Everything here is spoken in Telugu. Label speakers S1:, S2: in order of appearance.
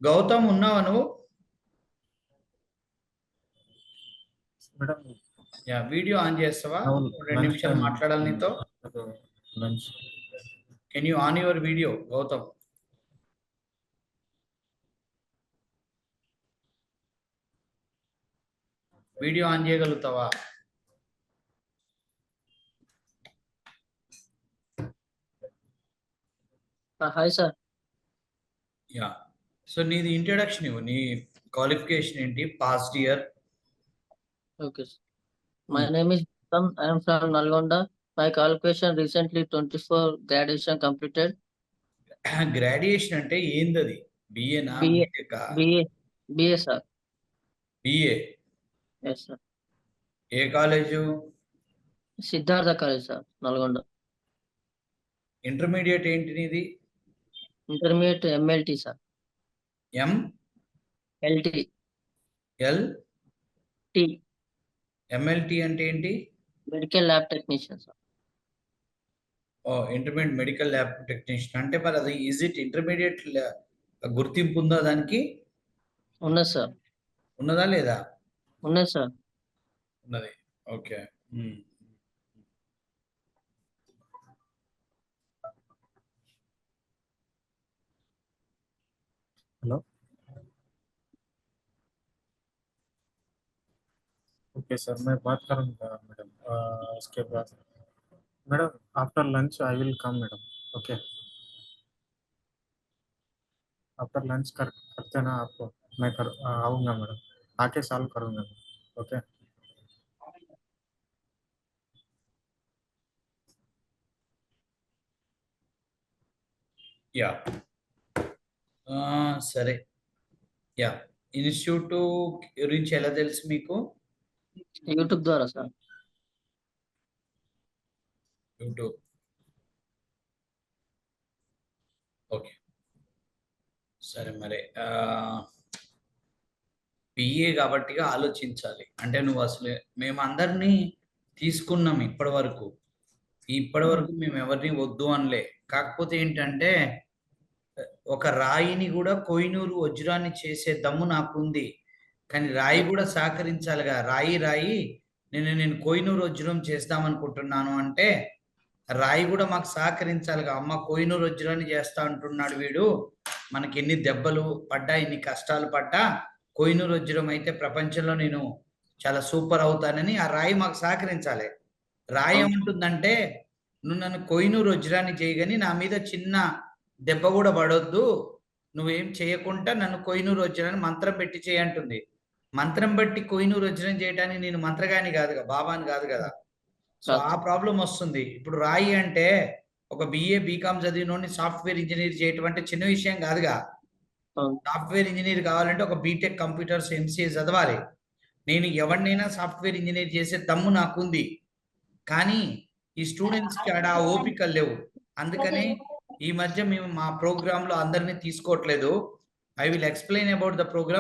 S1: గౌతమ్ ఉన్నావా నువ్వు?
S2: మేడం
S1: యా, వీడియో ఆన్ చేస్తావా?
S2: అవును
S1: 2 నిమిషాలు మాట్లాడాలి నీతో.
S2: Lunch
S1: can you on your video Gautam? Video on చేయగలుగుతావా?
S3: Hi sir.
S1: యా. సో నీది ఇంట్రడక్షన్ ఇవ్వు, నీ క్వాలిఫికేషన్ ఏంటి, past year?
S3: Okay. My name is Sam. I am from Nalgonda. My qualification recently 24 graduation completed.
S1: Graduation అంటే ఏందది? బిఏనా,
S3: BA.
S1: బీటెకా?
S3: BA sir.
S1: BA.
S3: Yes sir.
S1: ఏ college?
S3: Siddhartha College sir, Nalgonda.
S1: Intermediate ఏంటి నీది?
S3: Intermediate MLT sir.
S1: M
S3: LT.
S1: L
S3: T.
S1: MLT అంటే ఏంటి?
S3: Medical Lab Technician sir.
S1: ఓ, ఇంటర్మీడియట్ మెడికల్ ల్యాబ్ టెక్నీషియన్ అంటే మరి అది ఈజ్ ఇట్ ఇంటర్మీడియట్ గుర్తింపు ఉందా దానికి?
S3: ఉన్నది sir.
S1: ఉన్నదా లేదా?
S3: ఉన్నది sir.
S1: ఉన్నది. ఓకే.
S2: हेलो ओके सर मैं बात करूँगा मैडम उसके बाद madam after lunch I will come madam okay after lunch करते ना आपको मैं आऊँगा मैडम आके सॉल्व करूँगा ओके
S1: యా. సరే. యా. ఇన్స్టిట్యూట్ గురించి ఎలా తెలుసు మీకు?
S3: YouTube ద్వారా sir.
S1: యూట్యూబ్. ఓకే. సరే మరి బిఏ కాబట్టి ఆలోచించాలి. అంటే నువ్వు అసలు మేమందరినీ తీసుకున్నాం ఇప్పటి వరకు మేము ఎవరిని వద్దు అనలే. కాకపోతే ఏంటంటే ఒక రాయిని కూడా కోహినూరు వజ్రాన్ని చేసే దమ్ము నాకుంది. కానీ రాయి కూడా సహకరించాలిగా. రాయి నేను కోహినూరు వజ్రం చేస్తామనుకుంటున్నాను అంటే రాయి కూడా మాకు సహకరించాలిగా. అమ్మ కోహినూరు వజ్రాన్ని చేస్తా అంటున్నాడు వీడు, మనకి ఎన్ని దెబ్బలు పడ్డా ఎన్ని కష్టాలు పడ్డా కోహినూరు వజ్రం అయితే ప్రపంచంలో నేను చాలా సూపర్ అవుతానని ఆ రాయి మాకు సహకరించాలి. రాయి ఏమంటుందంటే, నువ్వు నన్ను కోహినూరు వజ్రాన్ని చేయగాని నా మీద చిన్న దెబ్బ కూడా పడొద్దు, నువ్వేం చేయకుండా నన్ను కోహినూరు వజ్రాన్ని మంత్రం పెట్టి చేయంటుంది. మంత్రం బట్టి కోహినూరు వజ్రం చేయడానికి నేను మంత్రగాని కాదుగా, బాబాని కాదు కదా. సో ఆ ప్రాబ్లం వస్తుంది. ఇప్పుడు రాయి అంటే ఒక బిఏ బీకామ్ చదివినోడిని సాఫ్ట్వేర్ ఇంజనీర్ చేయటం అంటే చిన్న విషయం కాదుగా. సాఫ్ట్వేర్ ఇంజనీర్ కావాలంటే ఒక బీటెక్ కంప్యూటర్స్ ఎంసీఏ చదవాలి. నేను ఎవరినైనా సాఫ్ట్వేర్ ఇంజనీర్ చేసే దమ్ము నాకుంది. కానీ ఈ స్టూడెంట్స్కి ఆడ ఓపిక లేవు. అందుకనే ఈ మధ్య మేము మా ప్రోగ్రామ్ లో అందరినీ తీసుకోవట్లేదు. I will explain about the programme.